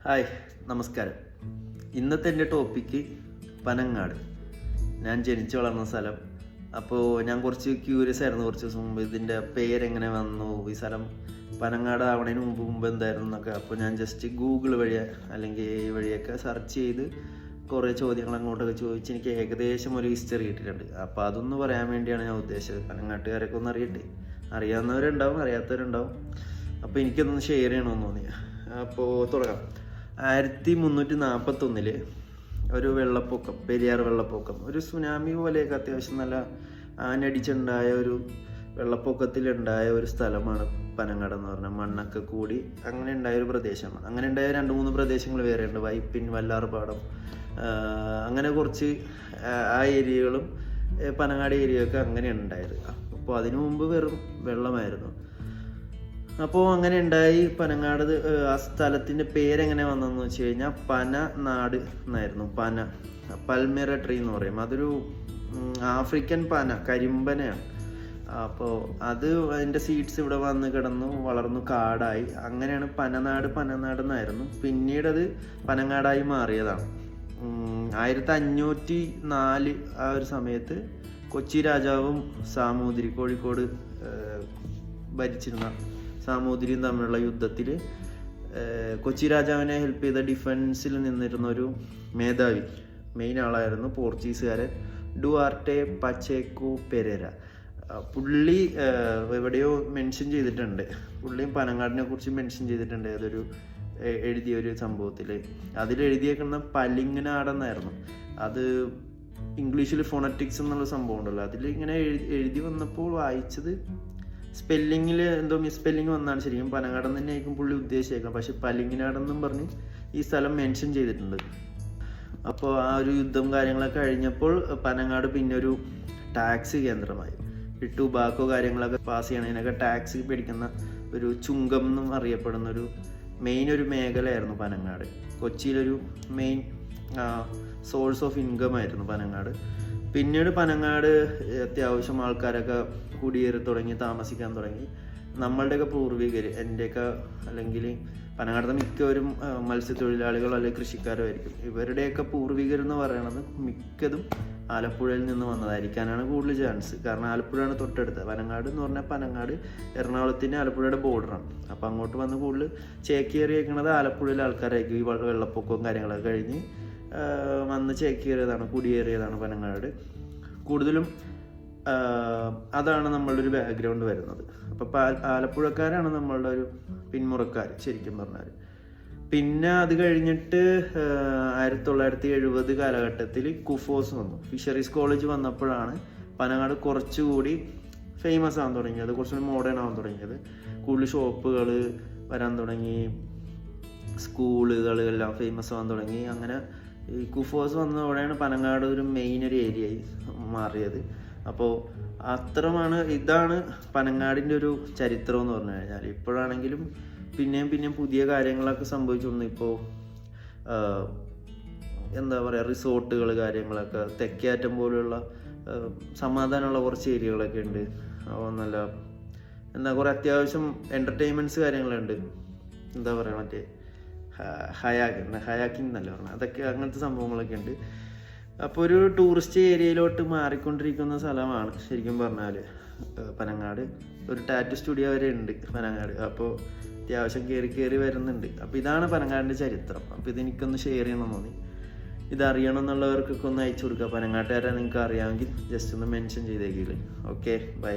Hi, നമസ്കാരം. ഇന്നത്തെ എൻ്റെ ടോപ്പിക്ക് പനങ്ങാട്. ഞാൻ ജനിച്ചു വളർന്ന സ്ഥലം. അപ്പോൾ ഞാൻ കുറച്ച് ക്യൂരിയസ് ആയിരുന്നു കുറച്ച് ദിവസം മുമ്പ്, ഇതിൻ്റെ പേരെങ്ങനെ വന്നു, ഈ സ്ഥലം പനങ്ങാട് ആവണതിന് മുമ്പ് എന്തായിരുന്നു എന്നൊക്കെ. അപ്പോൾ ഞാൻ ജസ്റ്റ് ഗൂഗിൾ വഴി അല്ലെങ്കിൽ ഈ വഴിയൊക്കെ സെർച്ച് ചെയ്ത് കുറേ ചോദ്യങ്ങൾ അങ്ങോട്ടൊക്കെ ചോദിച്ച് എനിക്ക് ഏകദേശം ഒരു ഹിസ്റ്ററി കിട്ടിയിട്ടുണ്ട്. അപ്പോൾ അതൊന്ന് പറയാൻ വേണ്ടിയാണ് ഞാൻ ഉദ്ദേശിച്ചത്. പനങ്ങാട്ടുകാരൊക്കെ ഒന്ന് അറിയട്ടെ. അറിയാവുന്നവരുണ്ടാവും, അറിയാത്തവരുണ്ടാവും. അപ്പോൾ എനിക്കൊന്ന് ഷെയർ ചെയ്യണമെന്ന് തോന്നി. അപ്പോൾ തുടങ്ങാം. 1341 ഒരു വെള്ളപ്പൊക്കം, പെരിയാർ വെള്ളപ്പൊക്കം, ഒരു സുനാമി പോലെയൊക്കെ അത്യാവശ്യം നല്ല ആനടിച്ചുണ്ടായ ഒരു വെള്ളപ്പൊക്കത്തിലുണ്ടായ ഒരു സ്ഥലമാണ് പനങ്ങാട് എന്ന് പറഞ്ഞാൽ. മണ്ണൊക്കെ കൂടി അങ്ങനെ ഉണ്ടായ ഒരു പ്രദേശമാണ്. അങ്ങനെ ഉണ്ടായ 2-3 പ്രദേശങ്ങൾ വേറെ ഉണ്ട്. വൈപ്പിൻ, വല്ലാർപാടം, അങ്ങനെ കുറച്ച് ആ ഏരിയകളും പനങ്ങാട് ഏരിയയൊക്കെ അങ്ങനെ ഉണ്ടായത്. അപ്പോൾ അതിനു മുമ്പ് വെറും വെള്ളമായിരുന്നു. അപ്പോൾ അങ്ങനെ ഉണ്ടായി. പനങ്ങാട് ആ സ്ഥലത്തിൻ്റെ പേരെങ്ങനെ വന്നതെന്ന് വെച്ച് കഴിഞ്ഞാൽ പനനാട് എന്നായിരുന്നു. പൽമിറ ട്രീ എന്ന് പറയും. അതൊരു ആഫ്രിക്കൻ പന, കരിമ്പനയാണ്. അപ്പോൾ അതിൻ്റെ സീഡ്സ് ഇവിടെ വന്ന് കിടന്നു വളർന്നു കാടായി. അങ്ങനെയാണ് പനനാട് എന്നായിരുന്നു. പിന്നീട് അത് പനങ്ങാടായി മാറിയതാണ്. 1504 ആ ഒരു സമയത്ത് കൊച്ചി രാജാവും സാമൂതിരി, കോഴിക്കോട് ഭരിച്ചിരുന്ന സാമൂതിരിയും തമ്മിലുള്ള യുദ്ധത്തിൽ കൊച്ചി രാജാവിനെ ഹെൽപ്പ് ചെയ്ത ഡിഫൻസിൽ നിന്നിരുന്ന ഒരു മേധാവി, മെയിൻ ആളായിരുന്നു പോർച്ചുഗീസുകാരൻ ഡുവാർട്ടെ പച്ചേക്കോ പെരേര. പുള്ളി എവിടെയോ മെൻഷൻ ചെയ്തിട്ടുണ്ട്, പുള്ളിയും പനങ്ങാടിനെ കുറിച്ച് മെൻഷൻ ചെയ്തിട്ടുണ്ട് ഏതൊരു എഴുതിയൊരു സംഭവത്തിൽ. അതിലെഴുതിയേക്കുന്ന പലിങ്ങനാടെന്നായിരുന്നു. അത് ഇംഗ്ലീഷിൽ ഫോണറ്റിക്സ് എന്നുള്ള സംഭവം ഉണ്ടല്ലോ, അതിൽ ഇങ്ങനെ എഴുതി വന്നപ്പോൾ വായിച്ചത് സ്പെല്ലിങ്ങിൽ എന്തോ മിസ്പെല്ലിങ് വന്നാണ്. ശരിക്കും പനങ്ങാടെന്ന് തന്നെ ആയിരിക്കും പുള്ളി ഉദ്ദേശിച്ചേക്കണം. പക്ഷെ പലിങ്ങനാടെന്നും പറഞ്ഞ് ഈ സ്ഥലം മെൻഷൻ ചെയ്തിട്ടുണ്ട്. അപ്പോൾ ആ ഒരു യുദ്ധം കാര്യങ്ങളൊക്കെ കഴിഞ്ഞപ്പോൾ പനങ്ങാട് പിന്നെ ഒരു ടാക്സ് കേന്ദ്രമായി. ടുബാക്കോ കാര്യങ്ങളൊക്കെ പാസ് ചെയ്യണതിനൊക്കെ ടാക്സ് പിടിക്കുന്ന ഒരു ചുങ്കം എന്നും അറിയപ്പെടുന്ന ഒരു മേഖലയായിരുന്നു പനങ്ങാട്. കൊച്ചിയിലൊരു മെയിൻ സോഴ്സ് ഓഫ് ഇൻകം ആയിരുന്നു പനങ്ങാട്. പിന്നീട് പനങ്ങാട് അത്യാവശ്യം ആൾക്കാരൊക്കെ കുടിയേറി തുടങ്ങി, താമസിക്കാൻ തുടങ്ങി. നമ്മളുടെയൊക്കെ പൂർവികർ, എൻ്റെയൊക്കെ അല്ലെങ്കിൽ പനങ്ങാടത്തെ മിക്കവരും മത്സ്യത്തൊഴിലാളികളോ അല്ലെങ്കിൽ കൃഷിക്കാരോ ആയിരിക്കും. ഇവരുടെയൊക്കെ പൂർവികരെന്ന് പറയുന്നത് മിക്കതും ആലപ്പുഴയിൽ നിന്ന് വന്നതായിരിക്കാനാണ് കൂടുതൽ ചാൻസ്. കാരണം ആലപ്പുഴയാണ് തൊട്ടടുത്ത്. പനങ്ങാട് എന്ന് പറഞ്ഞാൽ പനങ്ങാട് എറണാകുളത്തിൻ്റെ ആലപ്പുഴയുടെ ബോർഡറാണ്. അപ്പോൾ അങ്ങോട്ട് വന്ന് കൂടുതൽ ചേക്കേറിയേക്കുന്നത് ആലപ്പുഴയിലെ ആൾക്കാരായിരിക്കും. ഈ വെള്ളപ്പൊക്കവും കാര്യങ്ങളൊക്കെ കഴിഞ്ഞ് വന്ന് ചേക്കേറിയതാണ്, കുടിയേറിയതാണ് പനങ്ങാട്. കൂടുതലും അതാണ് നമ്മളുടെ ഒരു ബാക്ക്ഗ്രൗണ്ട് വരുന്നത്. അപ്പോൾ ആലപ്പുഴക്കാരാണ് നമ്മളുടെ ഒരു പിന്മുറക്കാർ ശരിക്കും പറഞ്ഞാൽ. പിന്നെ അത് കഴിഞ്ഞിട്ട് 1970 കാലഘട്ടത്തിൽ കുഫോസ് വന്നു. ഫിഷറീസ് കോളേജ് വന്നപ്പോഴാണ് പനങ്ങാട് കുറച്ചുകൂടി ഫേമസ് ആവാൻ തുടങ്ങിയത്, കുറച്ചുകൂടി മോഡേൺ ആവാൻ തുടങ്ങിയത്. കൂടുതൽ ഷോപ്പുകൾ വരാൻ തുടങ്ങി, സ്കൂളുകൾ എല്ലാം ഫേമസ് ആവാൻ തുടങ്ങി. അങ്ങനെ ഈ കുഫോസ് വന്നതോടെയാണ് പനങ്ങാട് ഒരു മെയിൻ ഒരു ഏരിയയായി മാറിയത്. അപ്പോൾ ഇതാണ് പനങ്ങാടിൻ്റെ ഒരു ചരിത്രം എന്ന് പറഞ്ഞു കഴിഞ്ഞാൽ. ഇപ്പോഴാണെങ്കിലും പിന്നെയും പുതിയ കാര്യങ്ങളൊക്കെ സംഭവിച്ചു. ഇപ്പോൾ എന്താ പറയുക, റിസോർട്ടുകൾ കാര്യങ്ങളൊക്കെ, തെക്കേയറ്റം പോലെയുള്ള സമാധാനമുള്ള കുറച്ച് ഏരിയകളൊക്കെ ഉണ്ട്. അപ്പോൾ നല്ല കുറേ അത്യാവശ്യം എൻ്റർടൈൻമെൻറ്റ്സ് കാര്യങ്ങളുണ്ട്. എന്താ പറയുക, മറ്റേ ഹയാക്കിംഗ് എന്നല്ല പറഞ്ഞാൽ, അതൊക്കെ അങ്ങനത്തെ സംഭവങ്ങളൊക്കെ ഉണ്ട്. അപ്പോൾ ഒരു ടൂറിസ്റ്റ് ഏരിയയിലോട്ട് മാറിക്കൊണ്ടിരിക്കുന്ന സ്ഥലമാണ് ശരിക്കും പറഞ്ഞാൽ പനങ്ങാട്. ഒരു ടാറ്റു സ്റ്റുഡിയോ വരെ ഉണ്ട് പനങ്ങാട്. അപ്പോൾ അത്യാവശ്യം കയറി വരുന്നുണ്ട്. അപ്പോൾ ഇതാണ് പനങ്ങാടിൻ്റെ ചരിത്രം. അപ്പോൾ ഇതെനിക്കൊന്ന് ഷെയർ ചെയ്യണമെന്ന് തോന്നി. ഇതറിയണം എന്നുള്ളവർക്കൊക്കെ ഒന്ന് അയച്ചു കൊടുക്കുക. പനങ്ങാട്ടുകാരെ നിങ്ങൾക്ക് അറിയാമെങ്കിൽ ജസ്റ്റ് ഒന്ന് മെൻഷൻ ചെയ്തേക്കില്ല. Okay, by.